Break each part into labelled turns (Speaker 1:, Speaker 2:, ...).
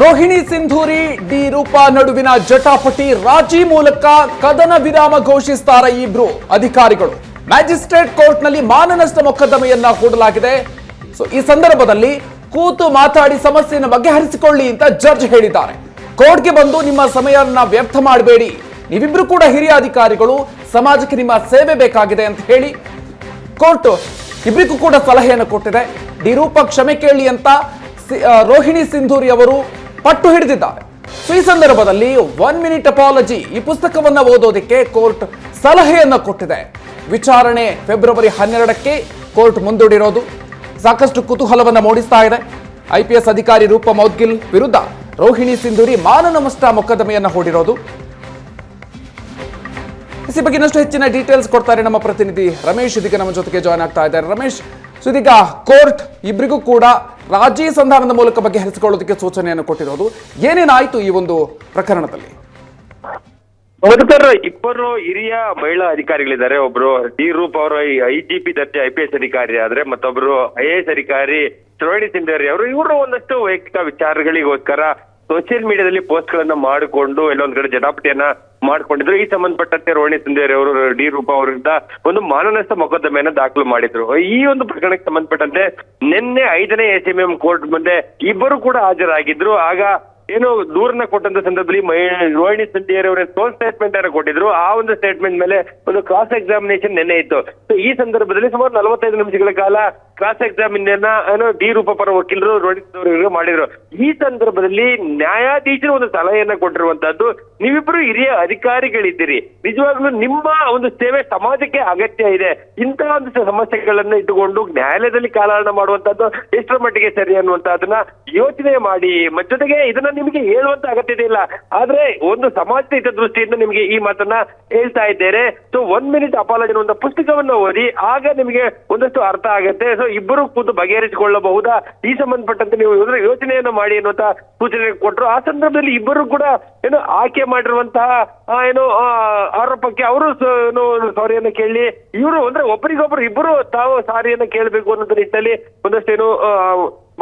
Speaker 1: Rohini Sindhuri D Roopa ನಡುವಿನ ಜಟಾಪಟಿ ರಾಜಿ ಮೂಲಕ ಕದನ ವಿರಾಮ ಘೋಷಿಸುತ್ತಾರೆ ಈ ಇಬ್ರು ಅಧಿಕಾರಿಗಳು. ಮ್ಯಾಜಿಸ್ಟ್ರೇಟ್ ಕೋರ್ಟ್ನಲ್ಲಿ ಮಾನನಷ್ಟ ಮೊಕದ್ದಮೆಯನ್ನ ಹೂಡಲಾಗಿದೆ. ಸೊ ಈ ಸಂದರ್ಭದಲ್ಲಿ ಕೂತು ಮಾತಾಡಿ ಸಮಸ್ಯೆಯನ್ನು ಬಗೆಹರಿಸಿಕೊಳ್ಳಿ ಅಂತ ಜಡ್ಜ್ ಹೇಳಿದ್ದಾರೆ. ಕೋರ್ಟ್ಗೆ ಬಂದು ನಿಮ್ಮ ಸಮಯವನ್ನು ವ್ಯರ್ಥ ಮಾಡಬೇಡಿ, ನೀವಿಬ್ರು ಕೂಡ ಹಿರಿಯ ಅಧಿಕಾರಿಗಳು, ಸಮಾಜಕ್ಕೆ ನಿಮ್ಮ ಸೇವೆ ಬೇಕಾಗಿದೆ ಅಂತ ಹೇಳಿ ಕೋರ್ಟ್ ಇಬ್ಬರಿಗೂ ಕೂಡ ಸಲಹೆಯನ್ನು ಕೊಟ್ಟಿದೆ. ಡಿ ರೂಪಾ ಕ್ಷಮೆ ಕೇಳಿ ಅಂತ ರೋಹಿಣಿ ಸಿಂಧೂರಿ ಅವರು ಪಟ್ಟು ಹಿಡಿದಿದ್ದಾರೆ. ಸೊ ಈ ಸಂದರ್ಭದಲ್ಲಿ 1 ಮಿನಿಟ್ ಅಪಾಲಜಿ ಈ ಪುಸ್ತಕವನ್ನು ಓದೋದಕ್ಕೆ ಕೋರ್ಟ್ ಸಲಹೆಯನ್ನು ಕೊಟ್ಟಿದೆ. ವಿಚಾರಣೆ ಫೆಬ್ರವರಿ 12ಕ್ಕೆ ಕೋರ್ಟ್ ಮುಂದೂಡಿರೋದು ಸಾಕಷ್ಟು ಕುತೂಹಲವನ್ನು ಮೂಡಿಸ್ತಾ ಇದೆ. IPS ಅಧಿಕಾರಿ ರೂಪಾ ಮೌದ್ಗಿಲ್ ವಿರುದ್ಧ ರೋಹಿಣಿ ಸಿಂಧೂರಿ ಮಾನನಷ್ಟ ಮೊಕದ್ದಮೆಯನ್ನು ಹೂಡಿರೋದು. ಈ ಬಗ್ಗೆ ಇನ್ನಷ್ಟು ಹೆಚ್ಚಿನ ಡೀಟೇಲ್ಸ್ ಕೊಡ್ತಾರೆ ನಮ್ಮ ಪ್ರತಿನಿಧಿ ರಮೇಶ್. ಇದೀಗ ನಮ್ಮ ಜೊತೆಗೆ ಜಾಯ್ನ್ ಆಗ್ತಾ ಇದ್ದಾರೆ. ರಮೇಶ್, ಸೊ ಇದೀಗ ಕೋರ್ಟ್ ಇಬ್ಬರಿಗೂ ಕೂಡ ರಾಜಿ ಸಂಧಾನದ ಮೂಲಕ ಬಗೆಹರಿಸಿಕೊಳ್ಳೋದಕ್ಕೆ ಸೂಚನೆಯನ್ನು ಕೊಟ್ಟಿರೋದು. ಏನೇನಾಯ್ತು ಈ ಒಂದು ಪ್ರಕರಣದಲ್ಲಿ?
Speaker 2: ಮಧುಕರ್, ಇಬ್ಬರು ಹಿರಿಯ ಮಹಿಳಾ ಅಧಿಕಾರಿಗಳಿದ್ದಾರೆ. ಒಬ್ರು ಡಿ ರೂಪ್ ಅವರು IGP ದರ್ಜೆ IPS ಅಧಿಕಾರಿ ಆದ್ರೆ, ಮತ್ತೊಬ್ರು IAS ಅಧಿಕಾರಿ ರೋಹಿಣಿ ಸಿಂಧೂರಿ ಅವರು. ಇವರು ಒಂದಷ್ಟು ವೈಯಕ್ತಿಕ ವಿಚಾರಗಳಿಗೋಸ್ಕರ ಸೋಷಿಯಲ್ ಮೀಡಿಯಾದಲ್ಲಿ ಪೋಸ್ಟ್ ಗಳನ್ನ ಮಾಡಿಕೊಂಡು ಎಲ್ಲೊಂದ್ ಕಡೆ ಜಟಾಪಟಿಯನ್ನ ಮಾಡ್ಕೊಂಡಿದ್ರು. ಈ ಸಂಬಂಧಪಟ್ಟಂತೆ ರೋಹಿಣಿ ಸಿಂಧೂರಿ ಅವರು ಡಿ ರೂಪಾ ಅವರಿಂದ ಒಂದು ಮಾನನಷ್ಟ ಮೊಕದ್ದಮೆಯನ್ನ ದಾಖಲು ಮಾಡಿದ್ರು. ಈ ಒಂದು ಪ್ರಕರಣಕ್ಕೆ ಸಂಬಂಧಪಟ್ಟಂತೆ ನಿನ್ನೆ 5ನೇ ACMM ಕೋರ್ಟ್ ಮುಂದೆ ಇಬ್ಬರು ಕೂಡ ಹಾಜರಾಗಿದ್ರು. ಆಗ ಏನು ದೂರನ್ನ ಕೊಟ್ಟಂತ ಸಂದರ್ಭದಲ್ಲಿ ರೋಹಿಣಿ ಸಿಂಧೂರಿ ಅವರ ಸೋಲ್ ಸ್ಟೇಟ್ಮೆಂಟ್ ಅನ್ನು ಕೊಟ್ಟಿದ್ರು. ಆ ಒಂದು ಸ್ಟೇಟ್ಮೆಂಟ್ ಮೇಲೆ ಒಂದು ಕ್ರಾಸ್ ಎಕ್ಸಾಮಿನೇಷನ್ ನಿನ್ನೆ ಇತ್ತು. ಸೊ ಈ ಸಂದರ್ಭದಲ್ಲಿ ಸುಮಾರು 45 ನಿಮಿಷಗಳ ಕಾಲ ಕ್ರಾಸ್ ಎಕ್ಸಾಮಿನೇಷನ್ ಏನು ಡಿ ರೂಪಾ ಪರ ವಕೀಲರು ರೋಹಿಣಿ ಸಿಂಧೂರಿ ಮಾಡಿದ್ರು. ಈ ಸಂದರ್ಭದಲ್ಲಿ ನ್ಯಾಯಾಧೀಶರು ಒಂದು ಸಲಹೆಯನ್ನ ಕೊಟ್ಟಿರುವಂತಹದ್ದು, ನೀವಿಬ್ರು ಹಿರಿಯ ಅಧಿಕಾರಿಗಳಿದ್ದೀರಿ, ನಿಜವಾಗ್ಲೂ ನಿಮ್ಮ ಒಂದು ಸೇವೆ ಸಮಾಜಕ್ಕೆ ಅಗತ್ಯ ಇದೆ. ಇಂತಹ ಒಂದು ಸಮಸ್ಯೆಗಳನ್ನ ಇಟ್ಟುಕೊಂಡು ನ್ಯಾಯಾಲಯದಲ್ಲಿ ಕಾಲಹರಣ ಮಾಡುವಂತಹದ್ದು ಎಷ್ಟರ ಮಟ್ಟಿಗೆ ಸರಿ ಅನ್ನುವಂತಹದನ್ನ ಯೋಚನೆ ಮಾಡಿ, ಜೊತೆಗೆ ಇದನ್ನ ನಿಮಗೆ ಹೇಳುವಂತ ಅಗತ್ಯತೆ ಇಲ್ಲ, ಆದ್ರೆ ಒಂದು ಸಮಾಜದ ಹಿತದೃಷ್ಟಿಯಿಂದ ನಿಮಗೆ ಈ ಮಾತನ್ನ ಹೇಳ್ತಾ ಇದ್ದೇನೆ. ಸೊ 1 ಮಿನಿಟ್ ಅಪಾಲಜಿ ಅನ್ನುವಂತ ಪುಸ್ತಕವನ್ನ ಓದಿ, ಆಗ ನಿಮಗೆ ಒಂದಷ್ಟು ಅರ್ಥ ಆಗತ್ತೆ. ಸೊ ಇಬ್ಬರು ಕೂತು ಬಗೆಹರಿಸಿಕೊಳ್ಳಬಹುದಾ, ಈ ಸಂಬಂಧಪಟ್ಟಂತೆ ನೀವು ಯೋಚನೆಯನ್ನ ಮಾಡಿ ಅನ್ನುವಂತ ಸೂಚನೆ ಕೊಟ್ಟರು. ಆ ಸಂದರ್ಭದಲ್ಲಿ ಇಬ್ಬರು ಕೂಡ ಏನು ಆಯ್ಕೆ ಮಾಡಿರುವಂತಹ ಏನು ಆರೋಪಕ್ಕೆ ಅವರು ಸಾರಿಯನ್ನ ಕೇಳಿ, ಇವರು ಅಂದ್ರೆ ಒಬ್ಬರಿಗೊಬ್ಬರು ಇಬ್ಬರು ತಾವು ಸಾರಿಯನ್ನ ಕೇಳಬೇಕು ಅನ್ನೋ ನಿಟ್ಟಿನಲ್ಲಿ ಒಂದಷ್ಟು ಏನು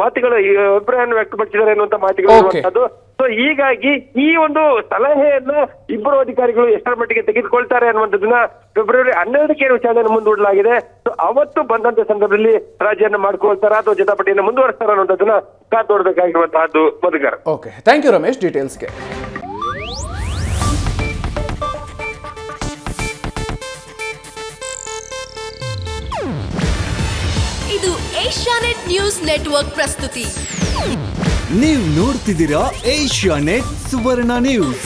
Speaker 2: ಮಾತುಗಳು ಅಭಿಪ್ರಾಯವನ್ನು ವ್ಯಕ್ತಪಡಿಸಿದ್ದಾರೆ ಅನ್ನುವಂತ ಮಾತುಗಳು ಇರುವಂತದ್ದು. ಸೊ ಹೀಗಾಗಿ ಈ ಒಂದು ಸಲಹೆಯನ್ನ ಇಬ್ಬರು ಅಧಿಕಾರಿಗಳು ಎಷ್ಟರ ಮಟ್ಟಿಗೆ ತೆಗೆದುಕೊಳ್ತಾರೆ ಅನ್ನುವಂಥದ್ದನ್ನ ಫೆಬ್ರವರಿ 12ಕ್ಕೆ ವಿಚಾರಣೆಯನ್ನು ಮುಂದೂಡಲಾಗಿದೆ. ಸೊ ಅವತ್ತು ಬಂದಂತ ಸಂದರ್ಭದಲ್ಲಿ ರಾಜಿಯನ್ನ ಮಾಡ್ಕೊಳ್ತಾರ ಅಥವಾ ಜಟಾಪಟಿಯನ್ನು ಮುಂದುವರಿಸ್ತಾರ ಅನ್ನುವಂಥದ್ದನ್ನ ಕಾದು ನೋಡ್ಬೇಕಾಗಿರುವಂತಹದ್ದು. Madhukar,
Speaker 1: okay, thank you Ramesh ಡೀಟೇಲ್ಸ್ಗೆ.
Speaker 3: ಇದು ಏಷ್ಯಾನೆಟ್ ನ್ಯೂಸ್ ನೆಟ್ವರ್ಕ್ ಪ್ರಸ್ತುತಿ.
Speaker 4: ನೀವು ನೋಡ್ತಿದ್ದೀರಾ ಏಷ್ಯಾನೆಟ್ ಸುವರ್ಣ ನ್ಯೂಸ್.